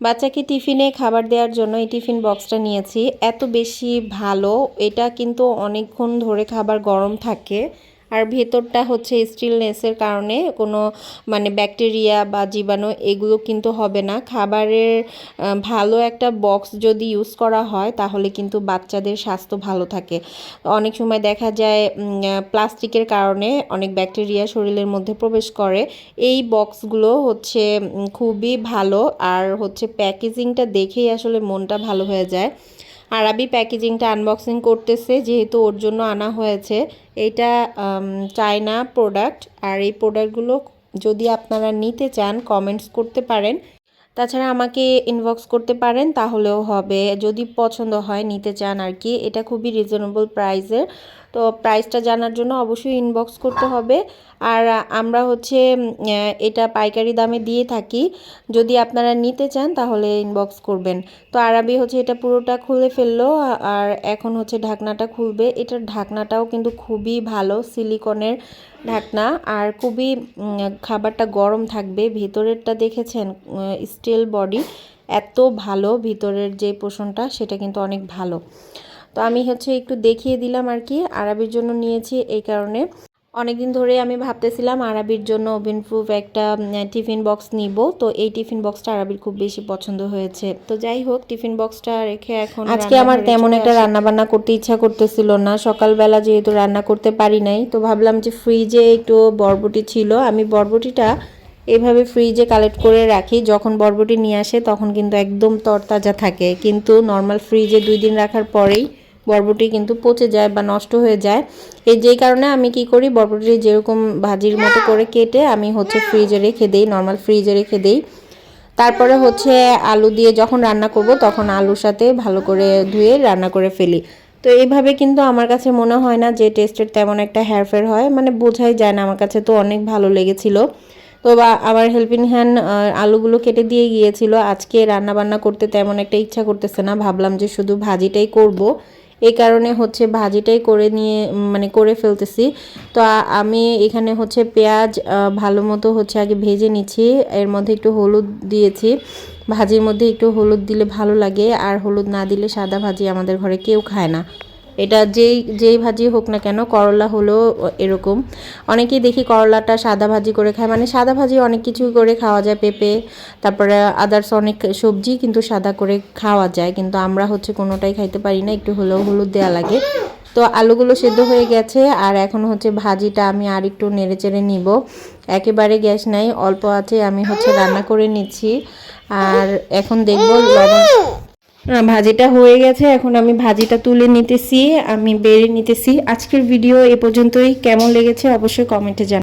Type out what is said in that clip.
বাচ্চাকে টিফিনে খাবার দেওয়ার জন্য এই টিফিন বক্সটা নিয়েছি। এত বেশি ভালো, এটা কিন্তু অনেকক্ষণ ধরে খাবার গরম থাকে। আর ভেতরটা হচ্ছে স্টিলনেসের কারণে কোনো মানে ব্যাকটেরিয়া বা জীবাণু এগুলো কিন্তু হবে না। খাবারের ভালো একটা বক্স যদি ইউজ করা হয় তাহলে কিন্তু বাচ্চাদের স্বাস্থ্য ভালো থাকে। অনেক সময় দেখা যায় প্লাস্টিকের কারণে অনেক ব্যাকটেরিয়া শরীরের মধ্যে প্রবেশ করে। এই বক্সগুলো হচ্ছে খুবই ভালো, আর হচ্ছে প্যাকেজিংটা দেখেই আসলে মনটা ভালো হয়ে যায়। আরাবি প্যাকেজিংটা আনবক্সিং করতেছে, যেহেতু ওর জন্য আনা হয়েছে। এটা চায়না প্রোডাক্ট, আর এই প্রোডাক্টগুলো যদি আপনারা নিতে চান কমেন্টস করতে পারেন, তাছাড়া আমাকে ইনবক্স করতে পারেন, তাহলেও হবে যদি পছন্দ হয় নিতে চান আর কি। এটা খুবই রিজনেবল প্রাইসের, তো প্রাইসটা জানার জন্য অবশ্যই ইনবক্স করতে হবে। আর আমরা হচ্ছে এটা পাইকারি দামে দিয়ে থাকি, যদি আপনারা নিতে চান তাহলে ইনবক্স করবেন। তো আরাবি হচ্ছে এটা পুরোটা খুলে ফেললো, আর এখন হচ্ছে ঢাকনাটা খুলবে। এটার ঢাকনাটাও কিন্তু খুবই ভালো, সিলিকনের ঢাকনা, আর খুবই খাবারটা গরম থাকবে। ভেতরেরটা দেখেছেন, স্টিল বডি, এত ভালো ভিতরের যে পোষণটা সেটা কিন্তু অনেক ভালো। তো আমি হচ্ছে একটু দেখিয়ে দিলাম আর কি, আরাবির জন্য নিয়েছি এই কারণে। অনেকদিন ধরে আমি ভাবতেছিলাম আরাবির জন্য ওভেন প্রুফ একটা টিফিন বক্স নিব, তো এই টিফিন বক্সটা আরাবির খুব বেশি পছন্দ হয়েছে। তো যাই হোক, টিফিন বক্সটা রেখে এখন আজকে আমার তেমন একটা রান্না বান্না করতে ইচ্ছা করতেছিল না। সকালবেলা যেহেতু রান্না করতে পারি নাই, তো ভাবলাম যে ফ্রিজে একটু বরবটি ছিল, আমি বরবটিটা এভাবে ফ্রিজে কালেক্ট করে রাখি। যখন বরবটি নিয়ে আসে তখন কিন্তু একদম তরতাজা থাকে, কিন্তু নর্মাল ফ্রিজে 2 দিন রাখার পরেই বরবটি কিন্তু পচে যায় বা নষ্ট হয়ে যায়। যেই কারণে আমি কি করি, বরবটি যেরকম ভাজির মতো করে কেটে আমি হচ্ছে ফ্রিজে রেখে দেই, নর্মাল ফ্রিজে রেখে দেই। তারপরে হচ্ছে আলু দিয়ে যখন রান্না করব তখন আলুর সাথে ভালো করে ধুয়ে রান্না করে ফেলি। তো এইভাবে কিন্তু আমার কাছে মনে হয় না যে টেস্টের তেমন একটা হেরফের হয়, মানে বোঝাই যায় না। আমার কাছে তো অনেক ভালো লেগেছিল। তো বা আমার হেল্পিং হ্যান্ড আলুগুলো কেটে দিয়ে গিয়েছিল। আজকে রান্না বান্না করতে তেমন একটা ইচ্ছা করতেছে না, ভাবলাম যে শুধু ভাজিটাই করব, এই কারণে হচ্ছে ভাজিটাই করে নিয়ে মানে করে ফেলতেছি। তো আমি এখানে হচ্ছে পেঁয়াজ ভালো মতো হচ্ছে আগে ভেজে নিচ্ছি, এর মধ্যে একটু হলুদ দিয়েছি। ভাজির মধ্যে একটু হলুদ দিলে ভালো লাগে, আর হলুদ না দিলে সাদা ভাজি আমাদের ঘরে কেউ খায় না। এটা যেই যেই ভাজি হোক না কেন, করলা হলেও এরকম। অনেকেই দেখি করলাটা সাদা ভাজি করে খায়, মানে সাদা ভাজি অনেক কিছু করে খাওয়া যায়, পেঁপে তারপরে আদার্স অনেক সবজি কিন্তু সাদা করে খাওয়া যায়, কিন্তু আমরা হচ্ছে কোনোটাই খাইতে পারি না, একটু হলেও হলুদ দেওয়া লাগে। তো আলুগুলো সেদ্ধ হয়ে গেছে, আর এখন হচ্ছে ভাজিটা আমি আর একটু নেড়ে চেড়ে নিব। একেবারে গ্যাস নাই, অল্প আছে আমি হচ্ছে রান্না করে নিচ্ছি। আর এখন দেখব লবণ, ভাজিটা হয়ে গেছে, এখন আমি ভাজিটা তুলে নিতেছি, আমি বেড়ে নিতেছি। আজকের ভিডিও এ পর্যন্তই। কেমন লেগেছে অবশ্যই কমেন্টে জানাবেন।